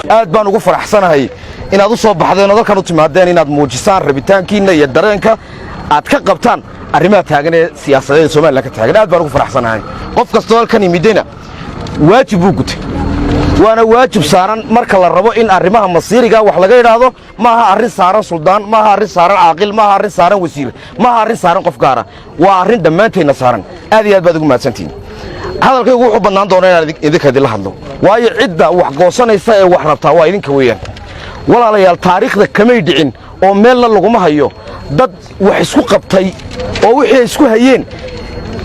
aad baan ugu faraxsanahay inaad u soo baxdeen oo dalkan u timaadeen inaad muujisaan rabitaankiina iyo dareenka aad ka qabtaan arrimaha taagan ee siyaasadeed ee Soomaaliland ka taagan aad baan ugu faraxsanahay qof kasta oo halkan yimidina waajib uu gutay waana waajib saaran marka la rabo in arrimaha masiiriga wax laga yiraahdo maaha arrin saaran suldaan maaha arrin saaran caaqil maaha arrin saaran wasiir maaha arrin saaran qof gaar ah waa arrin dhammaanteena saaran aad iyo aad baad ugu mahadsantihiin hadalkaygu wuxuu bannaan doonaa inaan idinka idinla hadlo waayo cidda wax goosanaysa ee wax rabtaa waa idinka weeyaan walaalayaal taariikhda kamay dhicin oo meelna laguma hayo dad wax isku qabtay oo wixii isku hayeen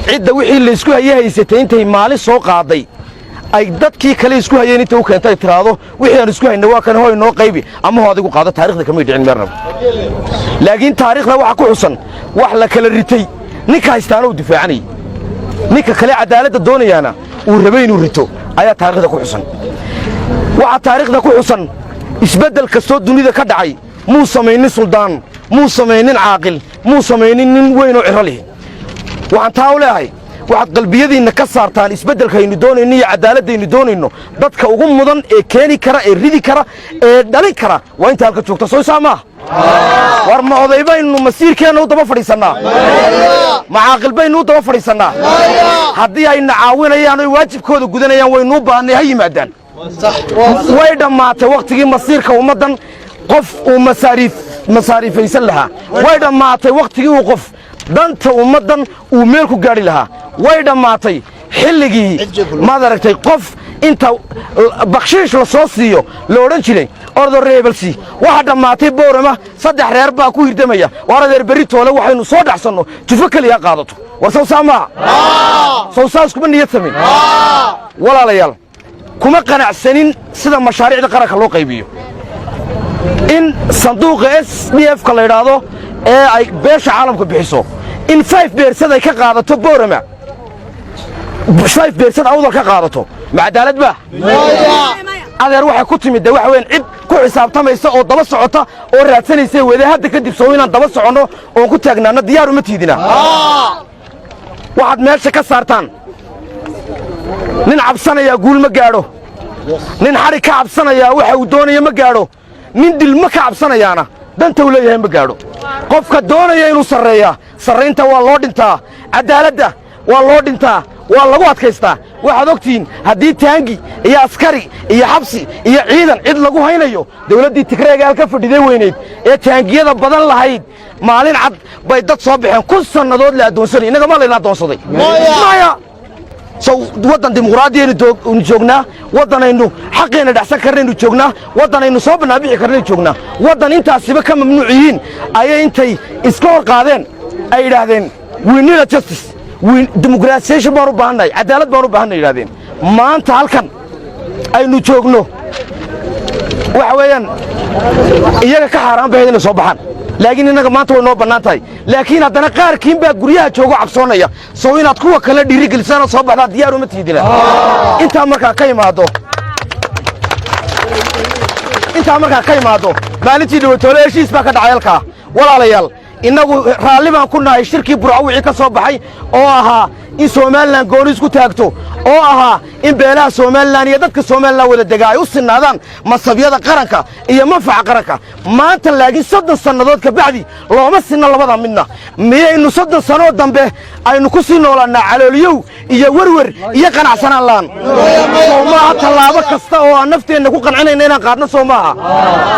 cidda wixii la isku haysatay intay maalin soo qaaday ay dadkii kale isku hayeen inta uu keentay tiraado wixii aan isku hayno waa kan hooy noo qaybi ama hoo adigu qaado taariikhda kamay dhicin meerna laakiin taariikhda waxa ku xusan wax la kala ritay ninka haystaana uu difaacanay ninka kale cadaaladda doonayana uu rabay inuu rito ayaa taariikhda ku xusan waxa taariikhda ku xusan isbedel kastoo dunida ka dhacay muu sameeynin suldaan muu sameeynin caaqil muu sameeynin nin weyn oo cirali waxaan taa u leeyahay waxaad qalbiyadiinna ka saartaan isbeddelkaynu doonayno iyo cadaaladaynu doonayno dadka ugu mudan ee keeni kara ee ridi kara ee dhalin kara waa inta halka joogta soo saamaa war ma oday baynu masiirkeenna u daba fadhiisannaa ma caaqil baynu u daba fadhiisannaa haddii ayna caawinayaan oy waajibkooda gudanayaan waynuu baahannay ha yimaadaan way dhammaatay wakhtigii masiirka ummaddan qof uu masaariifaysan lahaa way dhammaatay wakhtigii uu qof danta ummaddan uu meel ku gaadhi lahaa way dhammaatay xilligii maad aragtay qof inta bakshiish la soo siiyo la odhan jiray ordo reebelsi waxa dhammaatay boorama 3 reer baa ku hirdamaya war adeer bari toole waxaynu soo dhaxsanno jufo kaliya qaadato war soo saamaa saas kuma niyad sameyn walaalayaal kuma qanacsanin sida mashaariicda qaranka loo qaybiyo in sanduuqa SDF ka la yiraahdo ee ay beesha caalamka bixiso in 5% ay ka qaadato boorama 5% awdal ka qaadato ma cadaalad ba adeer waxa ku timid waxa weyn cid ku xisaabtamaysa oo daba socota oo raadsanaysa wada hadda kadib soo inaan daba socono oo ku taagnaana diyaar uma tiidina waxaad meesha ka saartaan nin cabsanaya guul ma gaadho nin xari ka cabsanaya waxa uu doonayo ma gaadho nin dilma ka cabsanayaana danta uu leeyahay ma gaadho qofka doonaya inuu sareynta waa loo dhintaa cadaaladda waa loo dhintaa waa lagu adkaystaa waxaad ogtiin haddii taangi iyo askari iyo xabsi iyo ciidan cid lagu haynayo dawladdii Tigreega halka fadhiday weyneed ee taangiyada badan lahayd maalin cad bay dad soo baxeen 1000 sanadood la adoonsanay inaga ma leena adoonsaday maya soo wadan dimuqraadiyeenu joognaa wadanaynu xaqeena dhaxsan karnaynu joognaa wadanaynu soo banaabici karnaynu joognaa wadan intaasiba ka mamnuuciin ayay intay iska hor qaadeen ay yiraahdeen we need a justice we democratization baan u baahanay cadaalad baan u baahanay yiraahdeen maanta halkan aynu joogno waxa weeyaan iyaga ka xaraan baa inay soo baxaan laakiin inaga maanta way noo bannaan tahay laakiin haddana qaarkiin baa guryaha joogo cabsoonaya soo inaad kuwa kale dhiirigelisana soo baxdaa diyaar uma tiidina intaa markaa ka imaado maalintii dhawatoole heshiis baa ka dhacay halkaa walaalayaal inagu raalli baan ku nahay shirkii burco wixii ka soo baxay oo ahaa in Soomaaliland gooni isku taagto oo ahaa in beelaha Soomaaliland iyo dadka Soomaaliland wada degaa ay u sinaadaan masabyada qaranka iyo manfaca qaranka maanta laakiin 30 sanadood ka bacdi looma sinna labada midna miyaynu 30 sano dambe aynu ku sii noolaanaa calooliyow iyo warwar iyo qanacsanaan laan Soomaha talaabo kasta oo aan nafteena ku qancinayna inaan qaadno Soomaha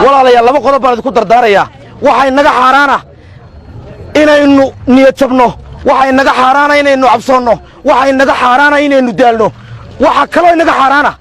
walaalayaal laba qodob baan ku dardaaraya waxay naga xaraana inaynu niyad jabno waxay naga xaraana inaynu cabsoonno waxay naga xaraana inaynu daalno waxa kale oo naga xaraana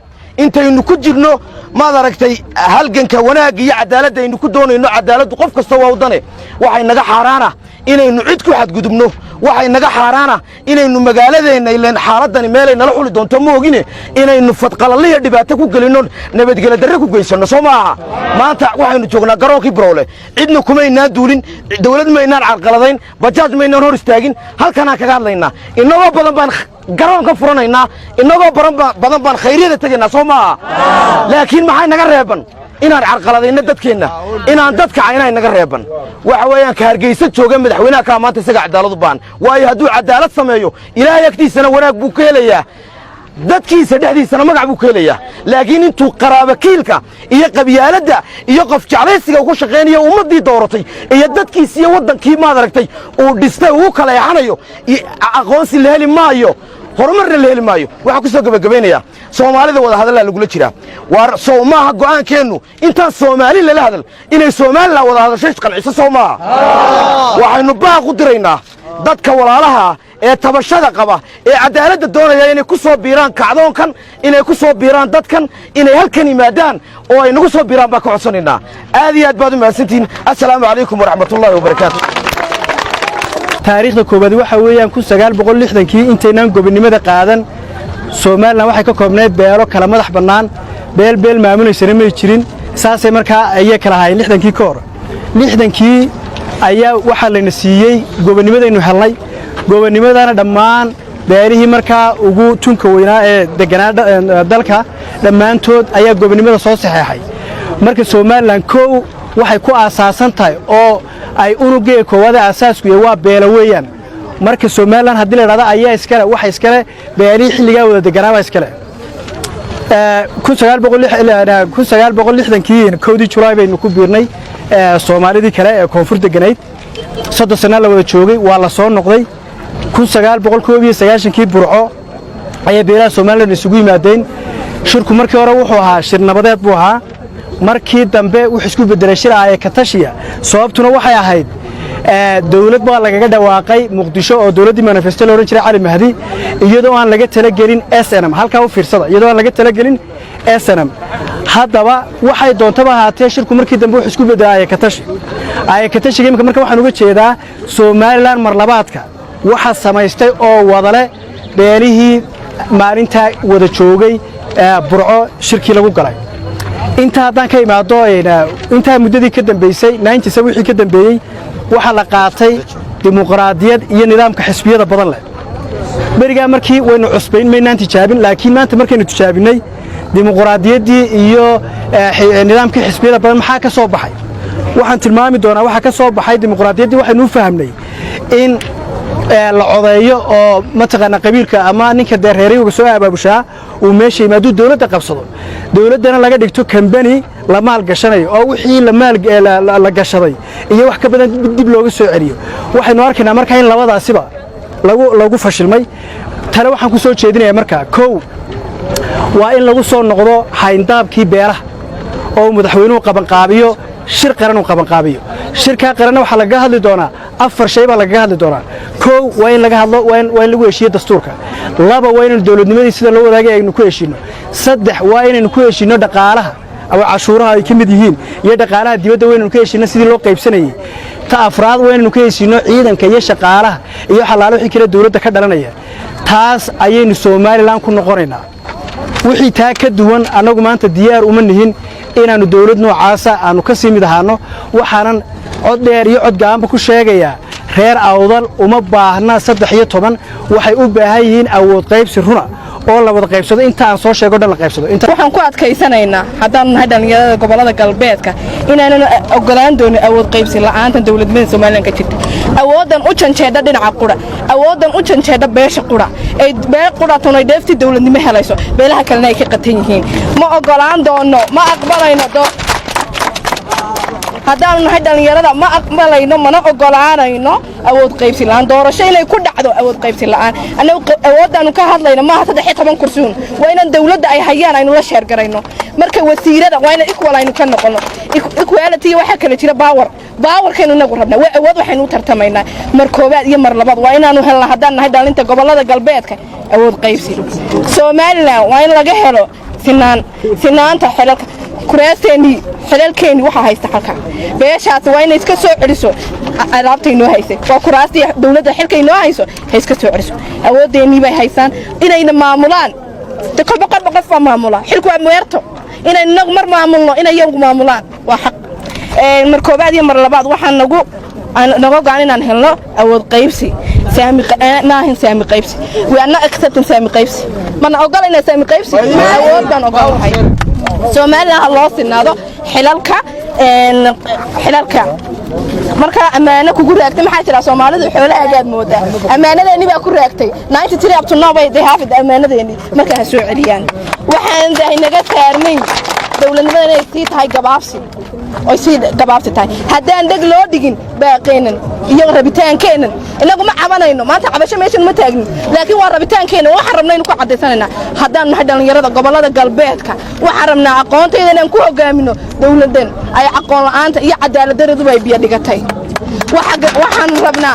intaynu ku jirno ma aragtay halganka wanaag iyo cadaalad aynu ku doonayno cadaaladu qof kasta waa wadane waxay naga xaraana inaynu cid ku xadgudubno waxay naga xaraana inaynu magaaladeena ileen xaaladani meel ay nala xuli doonto ma ogine inaynu fadqalaliyo dhibaato ku galino nabadgelyo darro ku geysano Soomaha maanta waxaynu joognaa garoonkii Browle cidna kuma inaan duulin dawlad ma inaan carqaladayn bajaaj ma inaan hor istaagin halkan aan kaga hadlaynaa inagoo badan baan garoonka furanaynaa inagoo badan baan khayriyada tagaynaa Soomaha laakiin maxay naga reeban inaan carqaladayna dadkeena inaan dadka aynay naga reeban waxa weeyaan ka hargeysa jooga madaxweynaha ka maanta isaga cadaalad u baan waayo hadduu cadaalad sameeyo ilaahay agtiisana wanaag buu ka helayaa dadkiisa dhexdiisana magac buu ka helayaa laakiin intuu qaraabakiilka iyo qabyaaladda iyo qof jeclaysiga ugu shaqaynayo ummaddii dooratay iyo dadkiisa iyo waddankii maad aragtay uu dhistay uu kala yaxanayo aqoonsi la heli maayo horumarna la heli maayo waxaan ku soo gabagabaynayaa soomaalida wada hadallaa lagula jiraa waar soo maaha go'aankeennu intaan soomaali lala hadal inay somalilan wada hadashay qanciso soo maaha waxaynu baaq u diraynaa dadka walaalaha ee tabashada qaba ee cadaaladda doonaya inay ku soo biiraan kacdoonkan inay ku soo biiraan dadkan inay halkan yimaadaan oo ay nagu soo biiraan baan ka codsanaynaa aad iyo aad baad u mahadsantihiin assalaamu calaykum waraxmatullaahi wabarakaatu taariikhda koobaad waxa weeyaan 1960kii intaynaan gobonimada qaadan Soomaaliland waxay ka koobnayd beelo kala madax bannaan beel maamulaysan ma jirin saasay markaa ayay kala haayeen 60kii ka hor 60kii ayaa waxa la nasiiyay gobonimadaynu helnay gobonimadana dhammaan beerihii markaa ugu tunka weynaa ee deganaa dalka dhammaantood ayaa gobonimada soo saxeexay marka Soomaaliland koow waxay ku aasaasan tahay oo ay unugeey koowaad asaasku waa beelo weeyaan marka Soomaaliland hadii la yiraahdo ayaa iskale waxa iskale beeri xilliga wada deganaa iskale 1960kii koodii Julaay baynu ku biirnay Soomaalidii kale ee koonfur deganayd 3 sano la wada joogay waa la soo noqday 1990kii Burco ayaa beelaha Soomaaliland isugu yimaadeen shirku markii hore wuxuu ahaa shir nabadeed buu ahaa markii dambe wuxuu isku bedelay shir ay ka tashiya sababtuna waxay ahayd dawlad baa lagaga dhawaaqay Muqdisho oo dawladii manifesto loo oran jiray Cali Mahdi iyadoo aan laga tala gelin SNM halka u fiirsada iyadoo aan laga tala gelin SNM haddaba waxay doontaba haatee shirku markii dambe wuxuu isku bedelay ay ka tashiga marka waxaan uga jeedaa Soomaaliland mar labaadka waxa samaystay oo wadale beelihii maalinta wada joogay Burco shirkii lagu galay inta haddaan ka imaado inta muddadii ka dambeysay 97 wixii ka dambeeyay waxa la qaatay dimuqraadiyad iyo nidaamka xisbiyada badan leh bariga markii waynu cusbayn maynaan tijaabin laakiin maanta markaynu tijaabinay dimuqraadiyaddii iyo nidaamka xisbiyada badan maxaa ka soo baxay waxaan tilmaami doonaa waxa ka soo baxay dimuqraadiyaddii waxaynu u fahamnay in la codeeyo oo mataqaana qabiilka ama ninka deereeriga soo abaabushaa uu meesha yimaado dawladda qabsado dawladdana laga dhigto company la maal gashanayo oo wixii la gashaday iyo wax ka badan dib looga soo celiyo waxaynu arkaynaa markaa in labadaasiba lagu fashilmay tale waxaan ku soo jeedinayaa markaa koow waa in lagu soo noqdo hayndaabkii beeraha oo madaxweynuhu qabanqaabiyo shir qaran uu qabanqaabiyo shirka qaran waxa laga hadli doonaa afar shay baa laga hadli doonaa koow waa in laga hadlo waa in lagu heshiiyo dastuurka laba waa in dawladnimadii sida loo wadaagay aynu ku heshiino saddex waa inaynu ku heshiino dhaqaalaha ama cashuuraha ay ka mid yihiin iyo dhaqaalaha dibadda waa inaynu ku heshiino sidii loo qaybsanayay ta afraad waa inaynu ku heshiino ciidanka iyo shaqaalaha iyo xalaalo wixii kale dawladda ka dhalanaya taas ayaynu Soomaaliland ku noqonaynaa wixii taa ka duwan anagu maanta diyaar uma nihin inaanu dawlad noocaasa aanu ka sii mid ahaano waxaanan cod dheer iyo cod gaanba ku sheegayaa reer awdal uma baahna 13 waxay u baahan yihiin awood qaybsi runa oo la wada qaybsado inta aan soo sheego dhan la qaybsado waxaan ku adkaysanaynaa haddaan nahay dhalinyarada gobolada galbeedka inaanu ogolaan doonin awood qaybsi la'aanta dawladnimada Soomaaliland ka jirta awoodan u janjeeda dhinaca qura awoodan u janjeeda beesha qura ay beel qura tunay deefti dawladnimo helayso beelaha kalena ay ka qatan yihiin ma ogolaan doono ma aqbalayno haddaan nahay dhalinyarada ma aqbalayno mana ogolaanayno awood qaybsi la'aan doorasho inay ku dhacdo awood qaybsi la'aan anagu awoodanu ka hadlayno ma 13 kursiin waa in dawladda ay hayaan aynu la sheer garayno marka wasiirada waa in equal aynu ka noqono equality waxa kale jira baawarkeenu nagu rabnaa waa awood waxaynu u tartamaynaa mar koobaad iyo mar labaad waa inaanu helnaa haddaan nahay dhalinta gobolada galbeedka awood qaybsi Soomaaliland waa in laga helo sinaanta xelalka kuraasteeni xelalkeeni waxa haysta halka beeshaas waa in iska soo celiso alaabtayno haysay waa kuraastii dawladda xilkayno hayso hay iska soo celiso awoodeeni bay haysaan inayna maamulaan qof maamula xilku waa meerto inay nagu mar maamulno inay iyagu maamulaan waa xaq mar koobaad iyo mar labaad waxaan nagu gaan inaan helno awood qaybsi Sami qaybsi we are not accepting Sami qaybsi mana ogolayna Sami qaybsi awood baan ogolahay Soomaaliland loo sinaado xilalka xilalka marka amaana kugu raagtay maxaa jira Soomaalidu xoolahaagaad moodaa amaanadeeni baa ku raagtay 93 up to now way haafid amaanadeeni marka ha soo celiyaan waxaan dahinaga saarnay dawladnimada inay sii tahay gabaabsi oo sii gabaabsi tahay haddaan deg loo dhigin baaqeenan iyo rabitaankeenan inagu ma cabanayno maanta cabasho meeshan ma taagnin laakiin waa rabitaankeenan waxaan rabnaa inuu ku cadeysanayna haddaan nahay dhalinyarada gobolada galbeedka waxaan rabnaa aqoonteeda inaan ku hogaamino dawladan ay aqoon la'aanta iyo cadaalad darradu ay biyo dhigatay waxaan rabnaa